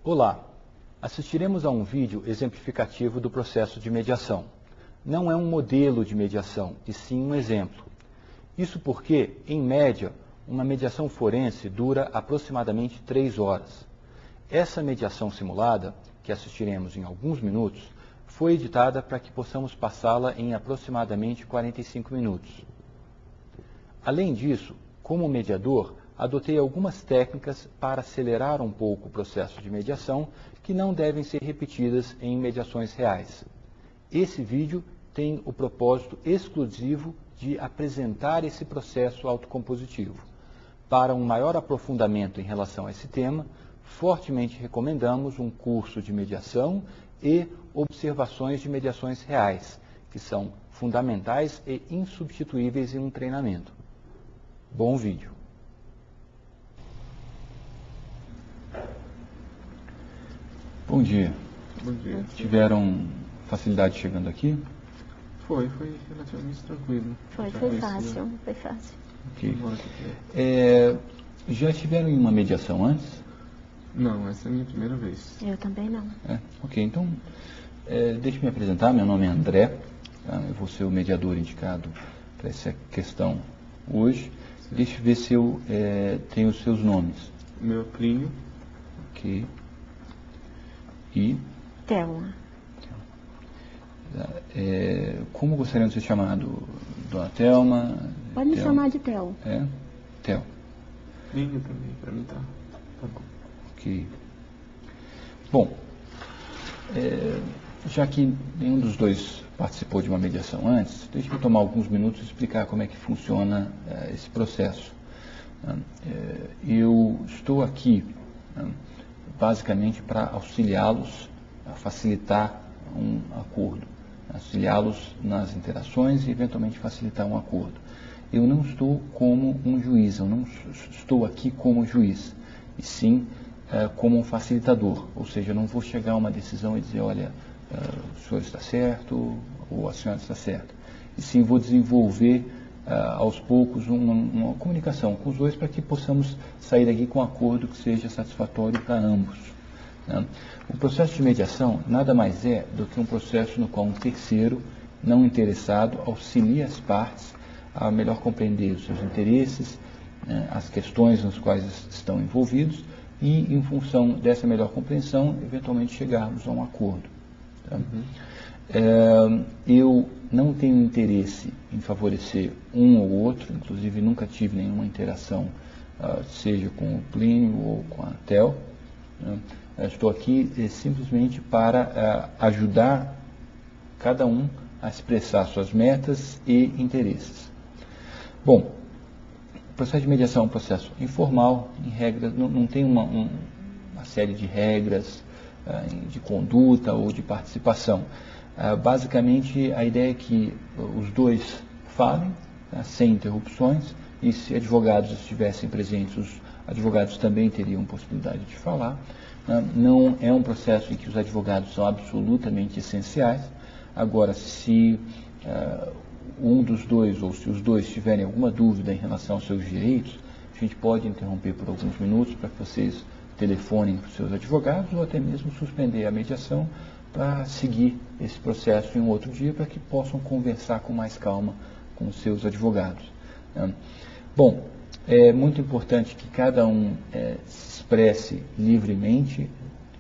Olá, assistiremos a um vídeo exemplificativo do processo de mediação. Não é um modelo de mediação, e sim um exemplo. Isso porque, em média, uma mediação forense dura aproximadamente 3 horas. Essa mediação simulada, que assistiremos em alguns minutos, foi editada para que possamos passá-la em aproximadamente 45 minutos. Além disso, como mediador, adotei algumas técnicas para acelerar um pouco o processo de mediação que não devem ser repetidas em mediações reais. Esse vídeo tem o propósito exclusivo de apresentar esse processo autocompositivo. Para um maior aprofundamento em relação a esse tema, fortemente recomendamos um curso de mediação e observações de mediações reais, que são fundamentais e insubstituíveis em um treinamento. Bom vídeo. Bom dia. Bom dia. Tiveram facilidade chegando aqui? Foi relativamente tranquilo. Foi fácil. Ok. Já tiveram em uma mediação antes? Não, essa é a minha primeira vez. Eu também não. Ok, então, deixe-me me apresentar. Meu nome é André. Tá? Eu vou ser o mediador indicado para essa questão hoje. Deixe eu ver se eu tenho os seus nomes. O meu é Plínio. Ok. E? Thelma. Como gostariam de ser chamado? Dona Thelma? Pode me chamar de Theo. Theo. Plínio também, para mim tá bom. Ok. Bom, já que nenhum dos dois participou de uma mediação antes, deixe-me tomar alguns minutos e explicar como é que funciona esse processo. Eu estou aqui basicamente para auxiliá-los a facilitar um acordo, auxiliá-los nas interações e eventualmente facilitar um acordo. Eu não estou como um juiz, eu não estou aqui como juiz, e sim como um facilitador, ou seja, eu não vou chegar a uma decisão e dizer, olha, o senhor está certo ou a senhora está certa, e sim vou desenvolver aos poucos uma comunicação com os dois para que possamos sair daqui com um acordo que seja satisfatório para ambos. Né? O processo de mediação nada mais é do que um processo no qual um terceiro não interessado auxilia as partes a melhor compreender os seus interesses, as questões nas quais estão envolvidos e, em função dessa melhor compreensão, eventualmente chegarmos a um acordo. Tá? Eu não tenho interesse em favorecer um ou outro, inclusive nunca tive nenhuma interação, seja com o Plínio ou com a Theo. Né? Estou aqui simplesmente para ajudar cada um a expressar suas metas e interesses. Bom, o processo de mediação é um processo informal, em regra, não tem uma série de regras de conduta ou de participação. Basicamente, a ideia é que os dois falem, sem interrupções, e se advogados estivessem presentes, os advogados também teriam possibilidade de falar. Não é um processo em que os advogados são absolutamente essenciais. Agora, se um dos dois, ou se os dois tiverem alguma dúvida em relação aos seus direitos, a gente pode interromper por alguns minutos para que vocês telefonem para os seus advogados ou até mesmo suspender a mediação para seguir esse processo em um outro dia para que possam conversar com mais calma com os seus advogados. Bom, é muito importante que cada um se expresse livremente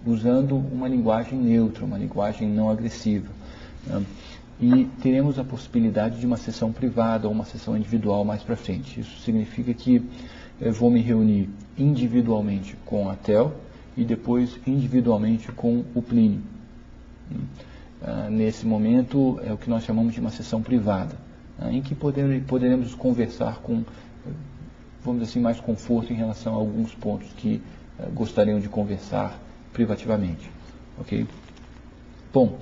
usando uma linguagem neutra, uma linguagem não agressiva. E teremos a possibilidade de uma sessão privada ou uma sessão individual mais para frente. Isso significa que eu vou me reunir individualmente com a Theo e depois individualmente com o Plínio. Nesse momento é o que nós chamamos de uma sessão privada, em que poderemos conversar com, vamos dizer assim, mais conforto em relação a alguns pontos que gostariam de conversar privativamente. Ok? Bom,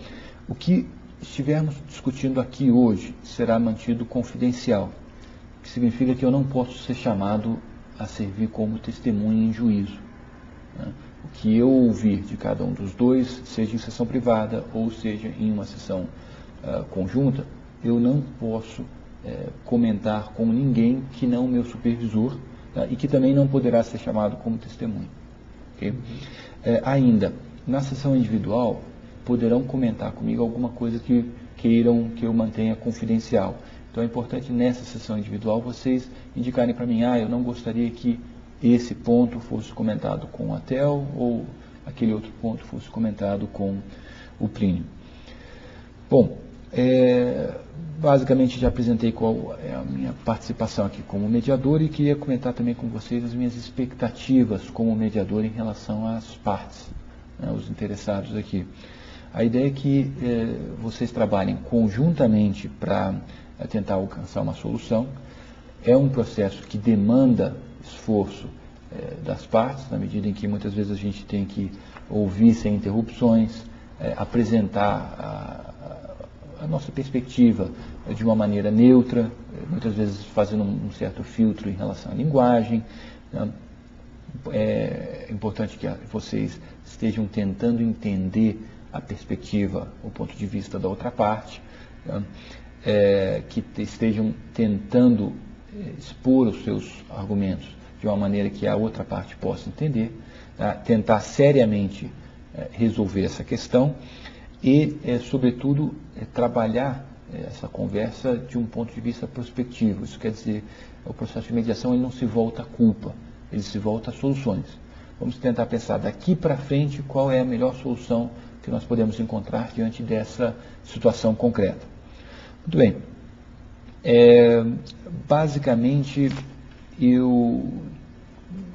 o que estivermos discutindo aqui hoje será mantido confidencial, o que significa que eu não posso ser chamado a servir como testemunha em juízo. O que eu ouvir de cada um dos dois, seja em sessão privada ou seja em uma sessão conjunta, eu não posso comentar com ninguém que não o meu supervisor, e que também não poderá ser chamado como testemunha. ok? Ainda, na sessão individual, poderão comentar comigo alguma coisa que queiram que eu mantenha confidencial. Então é importante nessa sessão individual vocês indicarem para mim, eu não gostaria que esse ponto fosse comentado com a Tel ou aquele outro ponto fosse comentado com o Plínio. Bom, basicamente já apresentei qual é a minha participação aqui como mediador e queria comentar também com vocês as minhas expectativas como mediador em relação às partes, né, os interessados aqui. A ideia é que vocês trabalhem conjuntamente para tentar alcançar uma solução. É um processo que demanda esforço das partes, na medida em que muitas vezes a gente tem que ouvir sem interrupções, apresentar a nossa perspectiva de uma maneira neutra, muitas vezes fazendo um certo filtro em relação à linguagem. Né? É importante que vocês estejam tentando entender a perspectiva, o ponto de vista da outra parte, né? Que estejam tentando expor os seus argumentos de uma maneira que a outra parte possa entender, tá? Tentar seriamente resolver essa questão e, sobretudo, trabalhar essa conversa de um ponto de vista prospectivo. Isso quer dizer, o processo de mediação ele não se volta à culpa, ele se volta a soluções. Vamos tentar pensar daqui para frente qual é a melhor solução que nós podemos encontrar diante dessa situação concreta. Muito bem. Basicamente, eu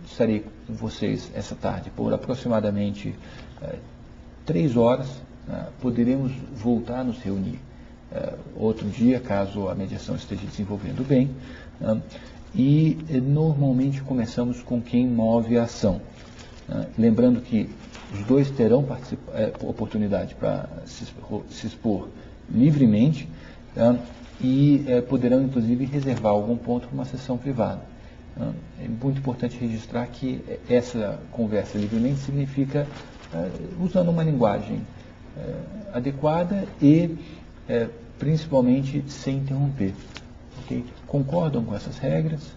estarei com vocês essa tarde por aproximadamente 3 horas. Poderemos voltar a nos reunir outro dia, caso a mediação esteja desenvolvendo bem. E normalmente começamos com quem move a ação. Lembrando que os dois terão oportunidade para se expor livremente, e poderão inclusive reservar algum ponto para uma sessão privada. É muito importante registrar que essa conversa livremente significa usando uma linguagem adequada e principalmente sem interromper. Okay? Concordam com essas regras?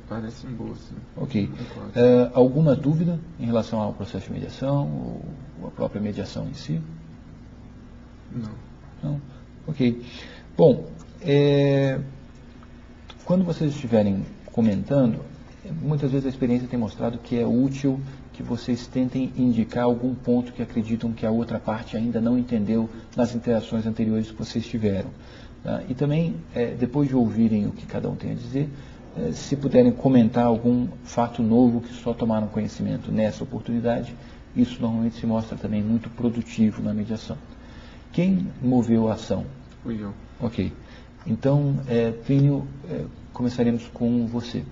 Parecem boas, sim. Ok. Alguma dúvida em relação ao processo de mediação ou a própria mediação em si? Não? Ok. Bom, quando vocês estiverem comentando, muitas vezes a experiência tem mostrado que é útil que vocês tentem indicar algum ponto que acreditam que a outra parte ainda não entendeu nas interações anteriores que vocês tiveram. Tá? E também, depois de ouvirem o que cada um tem a dizer, se puderem comentar algum fato novo que só tomaram conhecimento nessa oportunidade, isso normalmente se mostra também muito produtivo na mediação. Quem moveu a ação? Fui eu. Ok. Então, Plínio, começaremos com você.